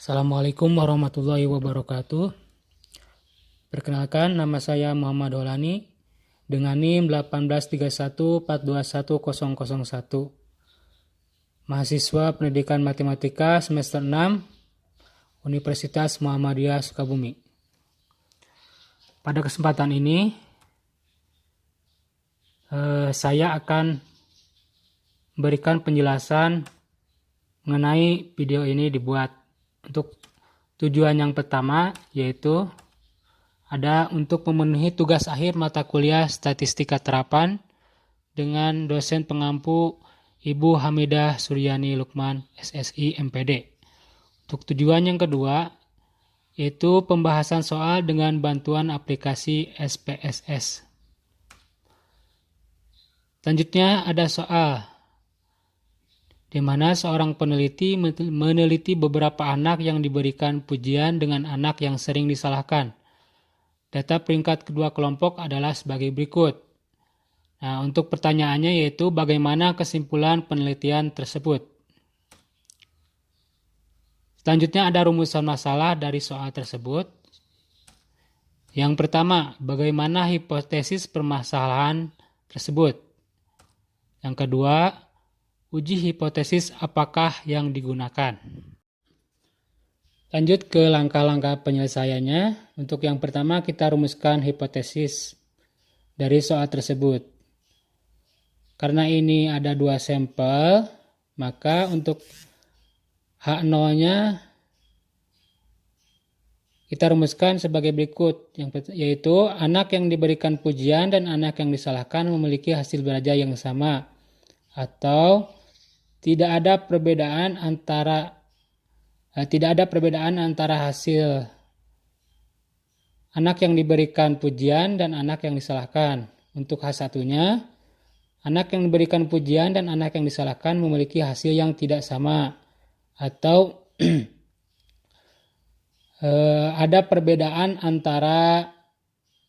Assalamualaikum warahmatullahi wabarakatuh. Perkenalkan, nama saya Muhammad Holani dengan NIM 18314211001. Mahasiswa Pendidikan Matematika semester 6 Universitas Muhammadiyah Sukabumi. Pada kesempatan ini saya akan memberikan penjelasan mengenai video ini dibuat. Untuk tujuan yang pertama yaitu ada untuk memenuhi tugas akhir mata kuliah Statistika Terapan dengan dosen pengampu Ibu Hamidah Suryani Lukman SSI MPD. Untuk tujuan yang kedua yaitu pembahasan soal dengan bantuan aplikasi SPSS. Selanjutnya ada soal di mana seorang peneliti meneliti beberapa anak yang diberikan pujian dengan anak yang sering disalahkan. Data peringkat kedua kelompok adalah sebagai berikut. Nah, untuk pertanyaannya yaitu bagaimana kesimpulan penelitian tersebut. Selanjutnya ada rumusan masalah dari soal tersebut. Yang pertama, bagaimana hipotesis permasalahan tersebut. Yang kedua, uji hipotesis apakah yang digunakan. Lanjut ke langkah-langkah penyelesaiannya. Untuk yang pertama kita rumuskan hipotesis dari soal tersebut. Karena ini ada dua sampel, maka untuk H0-nya kita rumuskan sebagai berikut, yaitu anak yang diberikan pujian dan anak yang disalahkan memiliki hasil belajar yang sama, atau tidak ada perbedaan antara hasil anak yang diberikan pujian dan anak yang disalahkan. Untuk H1-nya, anak yang diberikan pujian dan anak yang disalahkan memiliki hasil yang tidak sama, atau ada perbedaan antara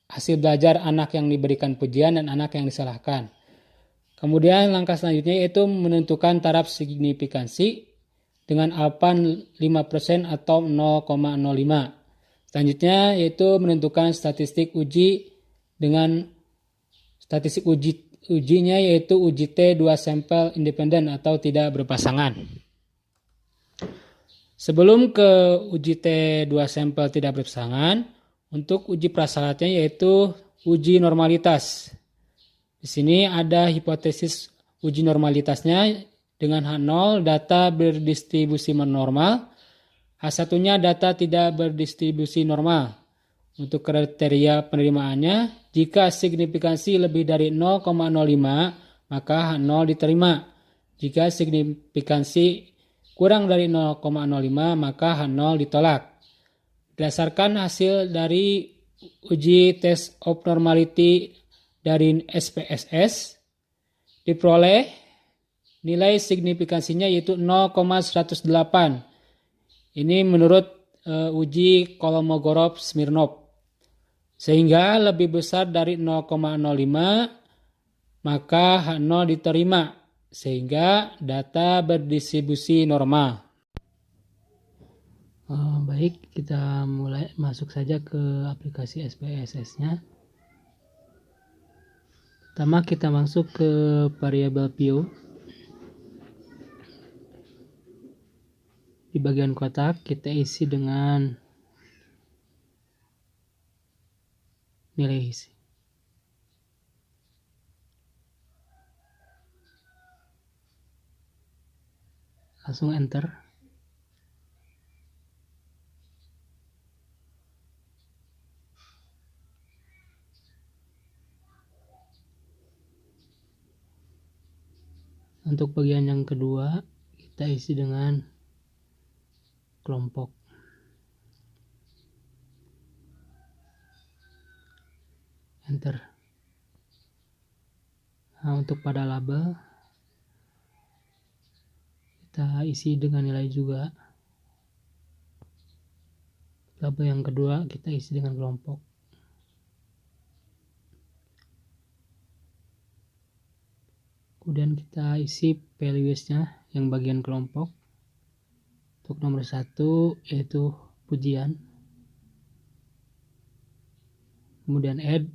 hasil belajar anak yang diberikan pujian dan anak yang disalahkan. Kemudian langkah selanjutnya yaitu menentukan taraf signifikansi dengan alpan 5% atau 0,05. Selanjutnya yaitu menentukan statistik uji dengan statistik ujinya yaitu uji T 2 sampel independen atau tidak berpasangan. Sebelum ke uji T 2 sampel tidak berpasangan, untuk uji prasyaratnya yaitu uji normalitas. Di sini ada hipotesis uji normalitasnya dengan H0 data berdistribusi normal, H1-nya data tidak berdistribusi normal. Untuk kriteria penerimaannya, jika signifikansi lebih dari 0,05 maka H0 diterima. Jika signifikansi kurang dari 0,05 maka H0 ditolak. Berdasarkan hasil dari uji test of normality dari SPSS diperoleh nilai signifikansinya yaitu 0,108. Ini menurut uji Kolmogorov-Smirnov. Sehingga lebih besar dari 0,05 maka H0 diterima sehingga data berdistribusi normal. Baik, kita mulai masuk saja ke aplikasi SPSS-nya. Pertama kita masuk ke variabel PIO. Di bagian kotak kita isi dengan nilai isi. Langsung enter. Untuk bagian yang kedua kita isi dengan kelompok. Enter. Nah, untuk pada label kita isi dengan nilai juga. Label yang kedua kita isi dengan kelompok. Kemudian kita isi values-nya yang bagian kelompok. Untuk nomor 1 yaitu pujian, kemudian add,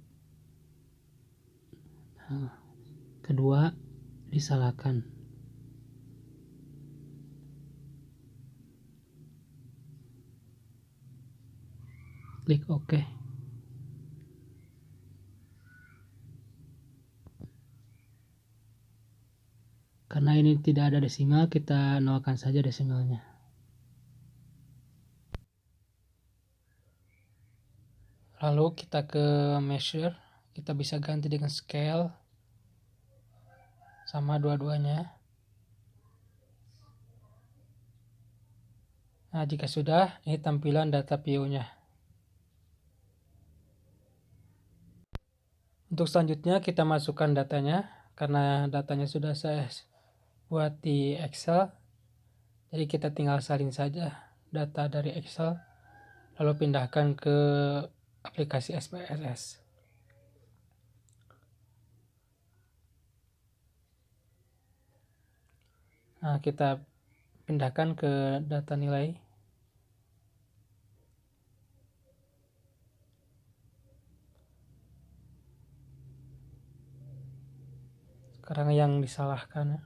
kedua disalahkan. Klik OK. Karena ini tidak ada desimal, kita nolkan saja desimalnya. Lalu kita ke measure, kita bisa ganti dengan scale sama dua-duanya. Nah, jika sudah, ini tampilan data view-nya. Untuk selanjutnya kita masukkan datanya, karena datanya sudah saya buat di Excel. Jadi kita tinggal salin saja data dari Excel, lalu pindahkan ke aplikasi SPSS. Nah, kita pindahkan ke data nilai. Sekarang yang disalahkan.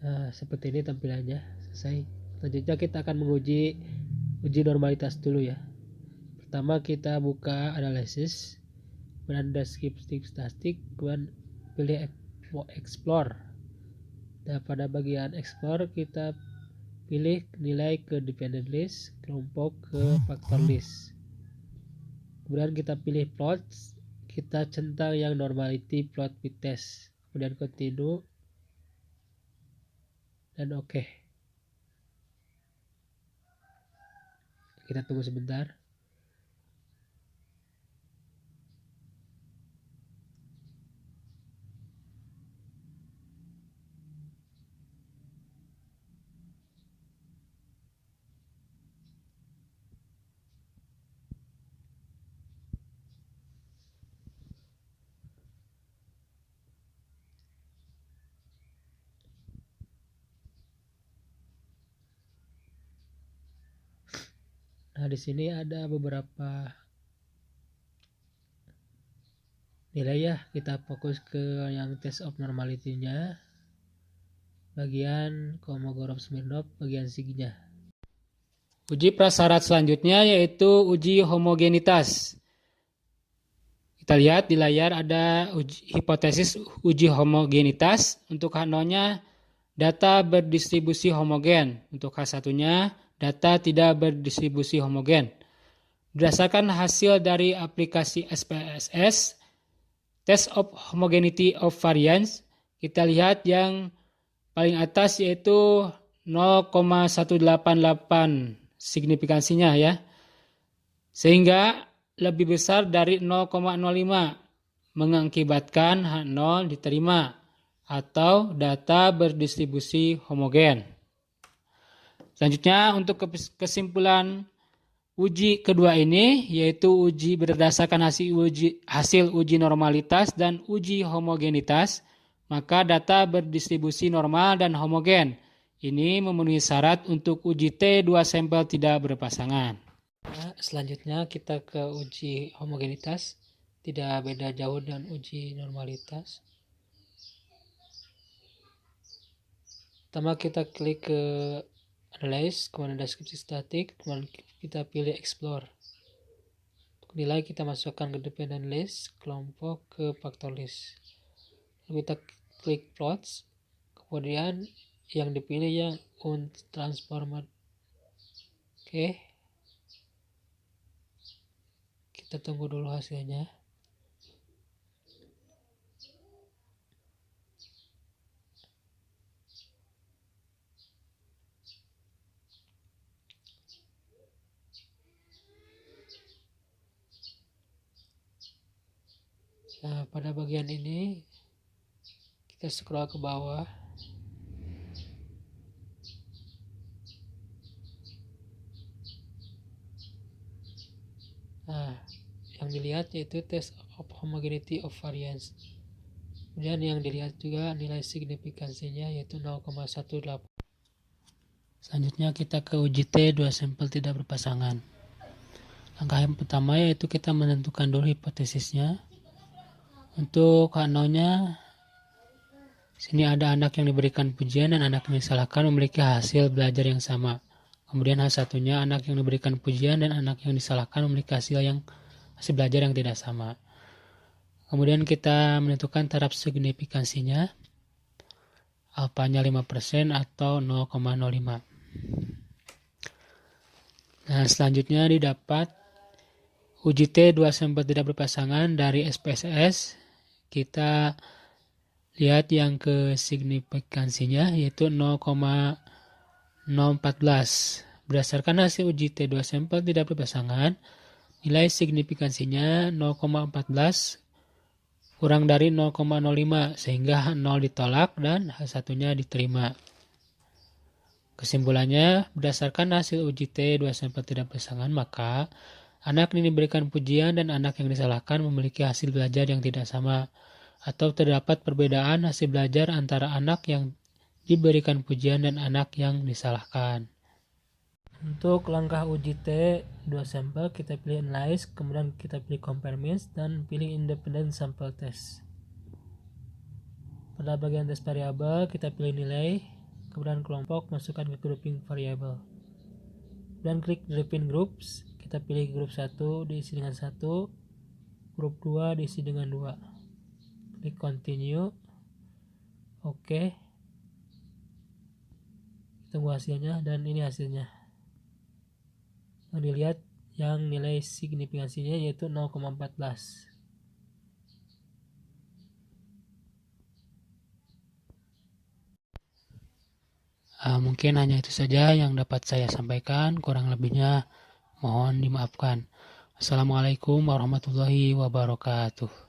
Nah, seperti ini tampilannya. Selesai. Selanjutnya kita akan menguji normalitas dulu ya. Pertama kita buka analisis, kemudian deskriptif statistik, kemudian pilih explore. Dan pada bagian explore kita pilih nilai ke dependent list, kelompok ke factor list. Kemudian kita pilih plots, kita centang yang normality plot with test. Kemudian continue dan OK. Kita tunggu sebentar. Nah, di sini ada beberapa nilai ya. Kita fokus ke yang test of normality-nya, bagian Kolmogorov-Smirnov, bagian Signya. Uji prasyarat selanjutnya yaitu uji homogenitas. Kita lihat di layar ada hipotesis uji homogenitas. Untuk H0-nya data berdistribusi homogen. Untuk H1-nya data tidak berdistribusi homogen. Berdasarkan hasil dari aplikasi SPSS, Test of Homogeneity of Variance, kita lihat yang paling atas yaitu 0,188 signifikansinya ya. Sehingga lebih besar dari 0,05 mengakibatkan H0 diterima atau data berdistribusi homogen. Selanjutnya untuk kesimpulan uji kedua ini yaitu uji berdasarkan hasil uji normalitas dan uji homogenitas, maka data berdistribusi normal dan homogen. Ini memenuhi syarat untuk uji T2 sampel tidak berpasangan. Nah, selanjutnya kita ke uji homogenitas, tidak beda jauh dengan uji normalitas. Pertama kita klik ke Analyze, kemudian deskripsi statik, kemudian kita pilih Explore. Untuk nilai kita masukkan ke dependent list, kelompok ke factor list. Lalu kita klik Plots, kemudian yang dipilih yang untransformed. Oke. Kita tunggu dulu hasilnya. Nah, pada bagian ini kita scroll ke bawah. Nah, yang dilihat yaitu test of homogeneity of variance. Kemudian yang dilihat juga nilai signifikansinya yaitu 0,18. Selanjutnya kita ke uji T, 2 sampel tidak berpasangan. Langkah yang pertama yaitu kita menentukan dulu hipotesisnya. Untuk H0-nya, sini ada anak yang diberikan pujian dan anak yang disalahkan memiliki hasil belajar yang sama. Kemudian H1-nya, anak yang diberikan pujian dan anak yang disalahkan memiliki hasil belajar yang tidak sama. Kemudian kita menentukan taraf signifikansinya, alfanya 5% atau 0,05. Nah, selanjutnya didapat uji T 2 sampel tidak berpasangan dari SPSS. Kita lihat yang ke signifikansinya yaitu 0,014. Berdasarkan hasil uji T 2 sampel tidak berpasangan, nilai signifikansinya 0,14 kurang dari 0,05 sehingga 0 ditolak dan H1-nya diterima. Kesimpulannya, berdasarkan hasil uji T 2 sampel tidak berpasangan, maka anak yang diberikan pujian dan anak yang disalahkan memiliki hasil belajar yang tidak sama, atau terdapat perbedaan hasil belajar antara anak yang diberikan pujian dan anak yang disalahkan. Untuk langkah uji T 2 sampel, kita pilih analyze, kemudian kita pilih compare means, dan pilih independent sample test. Pada bagian tes variabel, kita pilih nilai, kemudian kelompok, masukkan ke grouping variabel. Dan klik define groups, kita pilih grup 1 diisi dengan 1, grup 2 diisi dengan 2. Klik continue. Oke. Tunggu hasilnya, dan ini hasilnya. Yang dilihat yang nilai signifikansinya yaitu 0,14. Mungkin hanya itu saja yang dapat saya sampaikan, kurang lebihnya mohon dimaafkan. Assalamualaikum warahmatullahi wabarakatuh.